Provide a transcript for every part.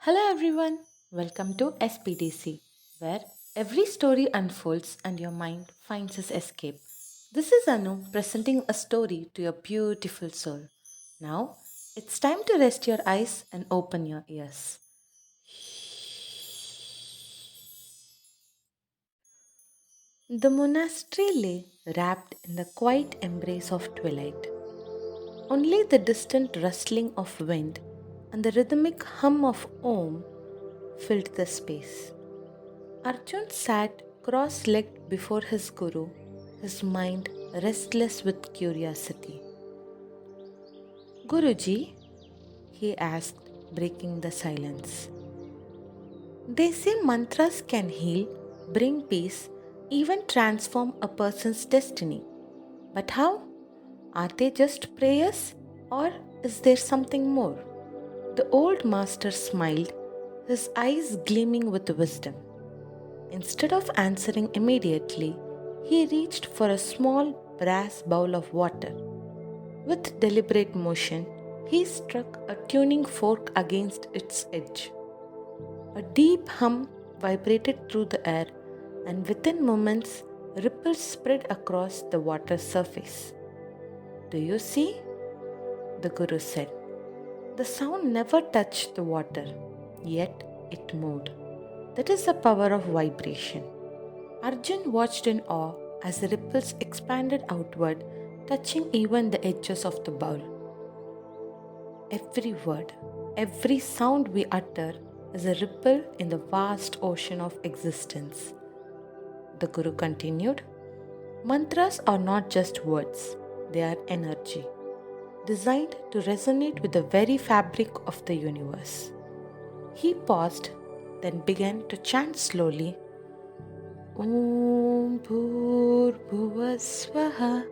Hello everyone, welcome to SPDC, where every story unfolds and your mind finds its escape. This is Anu presenting a story to your beautiful soul. Now, it's time to rest your eyes and open your ears. The monastery lay wrapped in the quiet embrace of twilight. Only the distant rustling of wind and the rhythmic hum of Om filled the space. Arjun sat cross legged before his guru, his mind restless with curiosity. Guruji, he asked, breaking the silence. They say mantras can heal, bring peace, even transform a person's destiny. But how? Are they just prayers or is there something more? The old master smiled, his eyes gleaming with wisdom. Instead of answering immediately, he reached for a small brass bowl of water. With deliberate motion, he struck a tuning fork against its edge. A deep hum vibrated through the air, and within moments, ripples spread across the water's surface. Do you see? The Guru said. The sound never touched the water, yet it moved. That is the power of vibration. Arjun watched in awe as the ripples expanded outward, touching even the edges of the bowl. Every word, every sound we utter is a ripple in the vast ocean of existence. The Guru continued, Mantras are not just words, they are energy, designed to resonate with the very fabric of the universe. He paused, then began to chant slowly, Om Bhur Bhuvasvaha.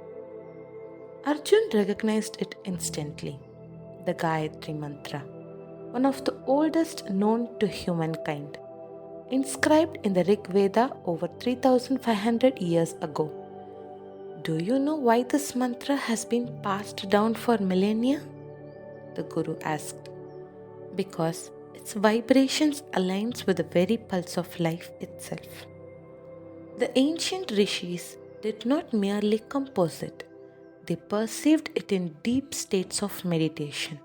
Arjun recognized it instantly. The Gayatri Mantra, one of the oldest known to humankind, inscribed in the Rig Veda over 3500 years ago. Do you know why this mantra has been passed down for millennia? The Guru asked. Because its vibrations aligns with the very pulse of life itself. The ancient rishis did not merely compose it, they perceived it in deep states of meditation.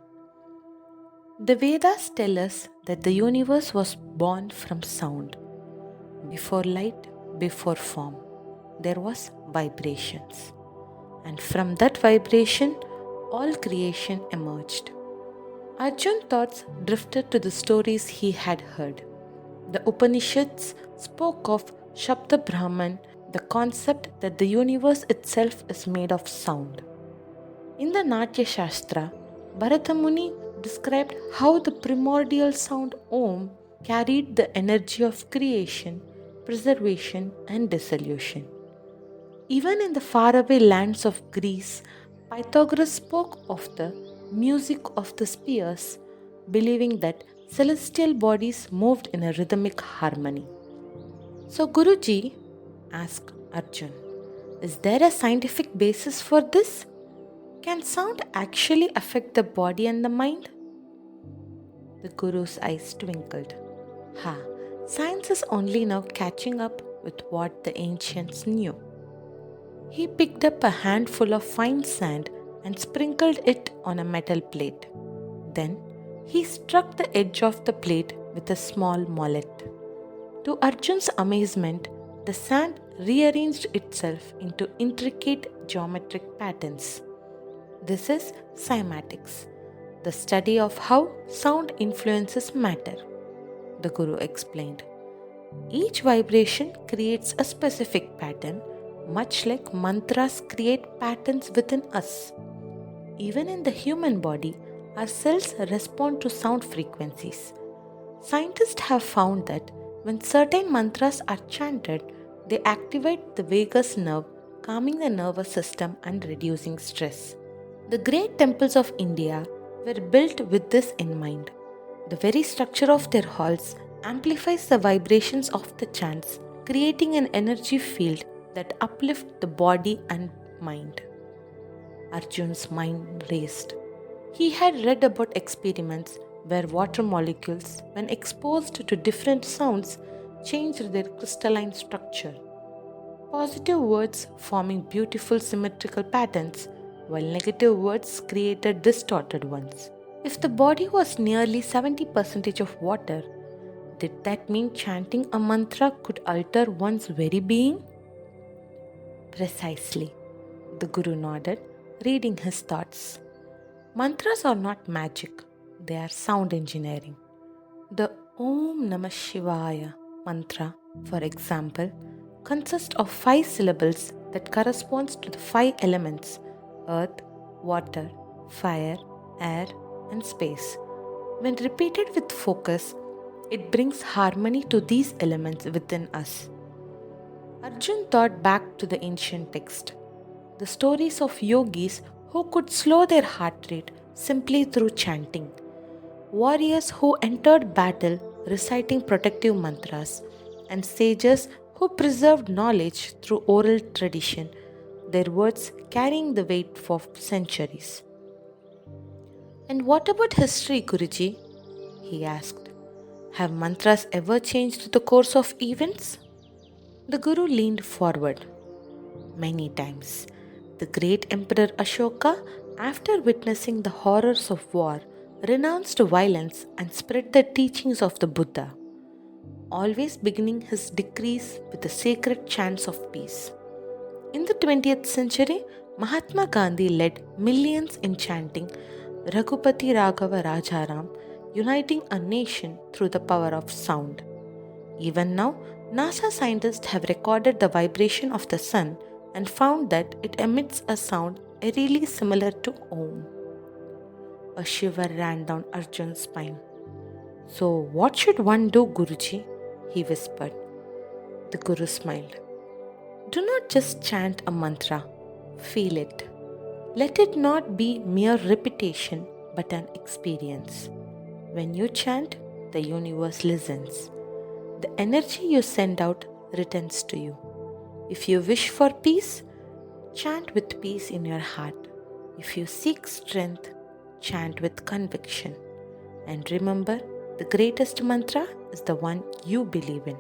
The Vedas tell us that the universe was born from sound. Before light, before form, there was vibrations. And from that vibration, all creation emerged. Arjun's thoughts drifted to the stories he had heard. The Upanishads spoke of Shabda Brahman, the concept that the universe itself is made of sound. In the Natya Shastra, Bharata Muni described how the primordial sound Om carried the energy of creation, preservation, and dissolution. Even in the faraway lands of Greece, Pythagoras spoke of the music of the spheres, believing that celestial bodies moved in a rhythmic harmony. So, Guruji asked Arjun, is there a scientific basis for this? Can sound actually affect the body and the mind? The Guru's eyes twinkled. Ha, science is only now catching up with what the ancients knew. He picked up a handful of fine sand and sprinkled it on a metal plate. Then he struck the edge of the plate with a small mallet. To Arjun's amazement, the sand rearranged itself into intricate geometric patterns. This is cymatics, the study of how sound influences matter, the Guru explained. Each vibration creates a specific pattern, much like mantras create patterns within us. Even in the human body, our cells respond to sound frequencies. Scientists have found that when certain mantras are chanted, they activate the vagus nerve, calming the nervous system and reducing stress. The great temples of India were built with this in mind. The very structure of their halls amplifies the vibrations of the chants, creating an energy field that uplifts the body and mind. Arjun's mind raced. He had read about experiments where water molecules, when exposed to different sounds, changed their crystalline structure. Positive words forming beautiful symmetrical patterns, while negative words created distorted ones. If the body was nearly 70% of water, did that mean chanting a mantra could alter one's very being? Precisely. The Guru nodded, reading his thoughts. Mantras are not magic, they are sound engineering. The Om Namah Shivaya mantra, for example, consists of 5 syllables that corresponds to the 5 elements: earth, water, fire, air, and space. When repeated with focus, it brings harmony to these elements within us. Arjun thought back to the ancient text, the stories of yogis who could slow their heart rate simply through chanting, warriors who entered battle reciting protective mantras, and sages who preserved knowledge through oral tradition, their words carrying the weight for centuries. And what about history, Guruji? He asked. Have mantras ever changed the course of events? The Guru leaned forward. Many times. The great Emperor Ashoka, after witnessing the horrors of war, renounced violence and spread the teachings of the Buddha, always beginning his decrees with the sacred chants of peace. In the 20th century, Mahatma Gandhi led millions in chanting Raghupati Raghava Rajaram, uniting a nation through the power of sound. Even now, NASA scientists have recorded the vibration of the sun and found that it emits a sound eerily similar to Om. A shiver ran down Arjun's spine. So, what should one do, Guruji? He whispered. The Guru smiled. Do not just chant a mantra, feel it. Let it not be mere repetition but an experience. When you chant, the universe listens. The energy you send out returns to you. If you wish for peace, chant with peace in your heart. If you seek strength, chant with conviction. And remember, the greatest mantra is the one you believe in.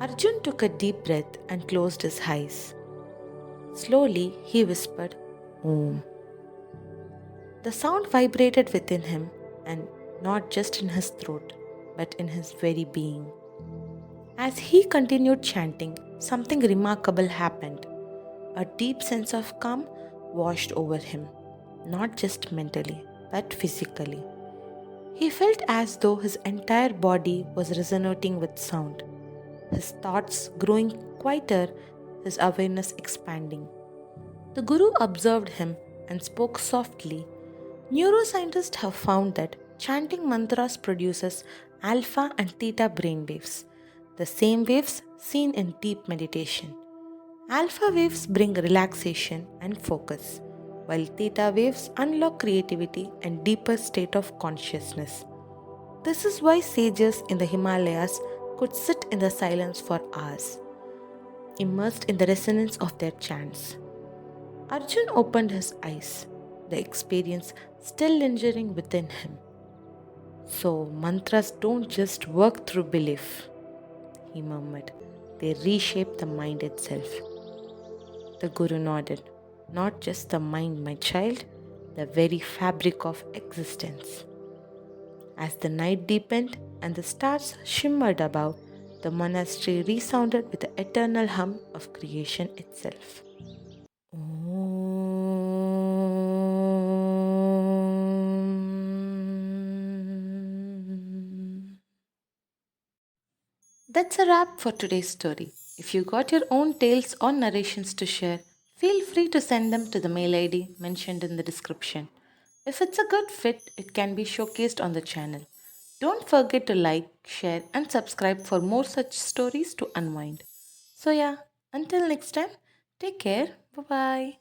Arjun took a deep breath and closed his eyes. Slowly, he whispered, Om. The sound vibrated within him, and not just in his throat, but in his very being. As he continued chanting, something remarkable happened. A deep sense of calm washed over him, not just mentally, but physically. He felt as though his entire body was resonating with sound, his thoughts growing quieter, his awareness expanding. The Guru observed him and spoke softly. Neuroscientists have found that chanting mantras produces alpha and theta brainwaves, the same waves seen in deep meditation. Alpha waves bring relaxation and focus, while theta waves unlock creativity and deeper state of consciousness. This is why sages in the Himalayas could sit in the silence for hours, immersed in the resonance of their chants. Arjun opened his eyes, the experience still lingering within him. So, mantras don't just work through belief, he murmured. They reshape the mind itself. The Guru nodded. Not just the mind, my child, the very fabric of existence. As the night deepened and the stars shimmered above, the monastery resounded with the eternal hum of creation itself. That's a wrap for today's story. If you got your own tales or narrations to share, feel free to send them to the mail ID mentioned in the description. If it's a good fit, it can be showcased on the channel. Don't forget to like, share, and subscribe for more such stories to unwind. So, yeah, until next time, take care. Bye bye.